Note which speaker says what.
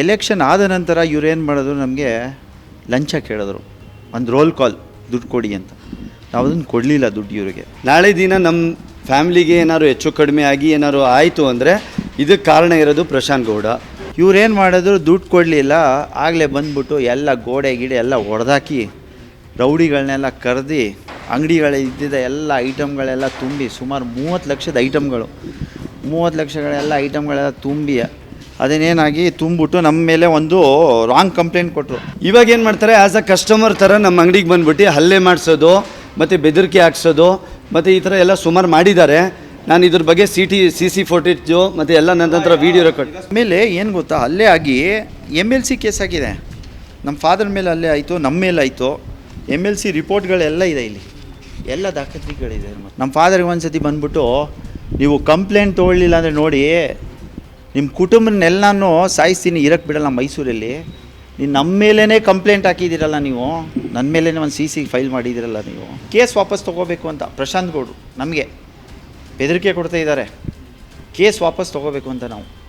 Speaker 1: Election ಆದ ನಂತರ ಇವ್ರೇನು ಮಾಡಿದ್ರು, ನಮಗೆ ಲಂಚ ಕೇಳಿದ್ರು, ಒಂದು ರೋಲ್ ಕಾಲ್ ದುಡ್ಡು ಕೊಡಿ ಅಂತ. ನಾವು ಅದನ್ನು ಕೊಡಲಿಲ್ಲ ದುಡ್ಡು ಇವರಿಗೆ.
Speaker 2: ನಾಳೆ ದಿನ ನಮ್ಮ ಫ್ಯಾಮ್ಲಿಗೆ ಏನಾದ್ರು ಹೆಚ್ಚು ಕಡಿಮೆ ಆಗಿ ಏನಾದ್ರು ಆಯಿತು ಅಂದರೆ ಇದಕ್ಕೆ ಕಾರಣ ಇರೋದು ಪ್ರಶಾಂತ್ ಗೌಡ.
Speaker 1: ಇವ್ರೇನು ಮಾಡಿದ್ರು, ದುಡ್ಡು ಕೊಡಲಿಲ್ಲ. ಆಗಲೇ ಬಂದ್ಬಿಟ್ಟು ಎಲ್ಲ ಗೋಡೆ ಗಿಡೆ ಎಲ್ಲ ಹೊಡೆದಾಕಿ ರೌಡಿಗಳನ್ನೆಲ್ಲ ಕರೆದು ಅಂಗಡಿಗಳಿದ್ದಿದ್ದ ಎಲ್ಲ ಐಟಮ್ಗಳೆಲ್ಲ ತುಂಬಿ, ಸುಮಾರು 30 ಲಕ್ಷದ ಐಟಮ್ಗಳು, 30 ಲಕ್ಷಗಳೆಲ್ಲ ಐಟಮ್ಗಳೆಲ್ಲ ತುಂಬಿ ಅದೇನೇನಾಗಿ ತುಂಬಿಬಿಟ್ಟು ನಮ್ಮ ಮೇಲೆ ಒಂದು ರಾಂಗ್ ಕಂಪ್ಲೇಂಟ್ ಕೊಟ್ಟರು.
Speaker 2: ಇವಾಗ ಏನು ಮಾಡ್ತಾರೆ, ಆ್ಯಸ್ ಅ ಕಸ್ಟಮರ್ ಥರ ನಮ್ಮ ಅಂಗಡಿಗೆ ಬಂದ್ಬಿಟ್ಟು ಹಲ್ಲೆ ಮಾಡಿಸೋದು ಮತ್ತು ಬೆದರಿಕೆ ಹಾಕ್ಸೋದು ಮತ್ತು ಈ ಥರ ಎಲ್ಲ ಸುಮಾರು ಮಾಡಿದ್ದಾರೆ. ನಾನು ಇದ್ರ ಬಗ್ಗೆ ಸಿ ಫೋಟೇಜು ಮತ್ತು ಎಲ್ಲ ನನ್ನ ಹತ್ರ ವೀಡಿಯೋ ರೆಕಾರ್ಡ್.
Speaker 1: ಆಮೇಲೆ ಏನು ಗೊತ್ತಾ, ಅಲ್ಲೇ ಆಗಿ MLC ಕೇಸ್ ಆಗಿದೆ. ನಮ್ಮ ಫಾದರ್ ಮೇಲೆ ಅಲ್ಲೇ ಆಯಿತು, ನಮ್ಮ ಮೇಲೆ ಆಯಿತು. MLC ರಿಪೋರ್ಟ್ಗಳೆಲ್ಲ ಇದೆ, ಇಲ್ಲಿ ಎಲ್ಲ ದಾಖಲೆಗಳಿದೆ. ನಮ್ಮ ಫಾದರ್ಗೆ ಒಂದು ಸತಿ ಬಂದ್ಬಿಟ್ಟು, ನೀವು ಕಂಪ್ಲೇಂಟ್ ತೊಗೊಳ್ಳಿಲ್ಲ ಅಂದರೆ ನೋಡಿ ನಿಮ್ಮ ಕುಟುಂಬನೆಲ್ಲನೂ ಸಾಯಿಸ್ತೀನಿ, ಇರಕ್ಕೆ ಬಿಡಲ್ಲ ಮೈಸೂರಲ್ಲಿ. ನೀವು ನಮ್ಮ ಮೇಲೇ ಕಂಪ್ಲೇಂಟ್ ಹಾಕಿದ್ದೀರಲ್ಲ, ನೀವು ನನ್ನ ಮೇಲೇ ಒಂದು CC ಫೈಲ್ ಮಾಡಿದ್ದೀರಲ್ಲ, ನೀವು ಕೇಸ್ ವಾಪಸ್ ತೊಗೋಬೇಕು ಅಂತ ಪ್ರಶಾಂತ್ ಗೌಡ್ರು ನಮಗೆ ಬೆದರಿಕೆ ಕೊಡ್ತಾ ಇದ್ದಾರೆ. ಕೇಸ್ ವಾಪಸ್ ತೊಗೋಬೇಕು ಅಂತ ನಾವು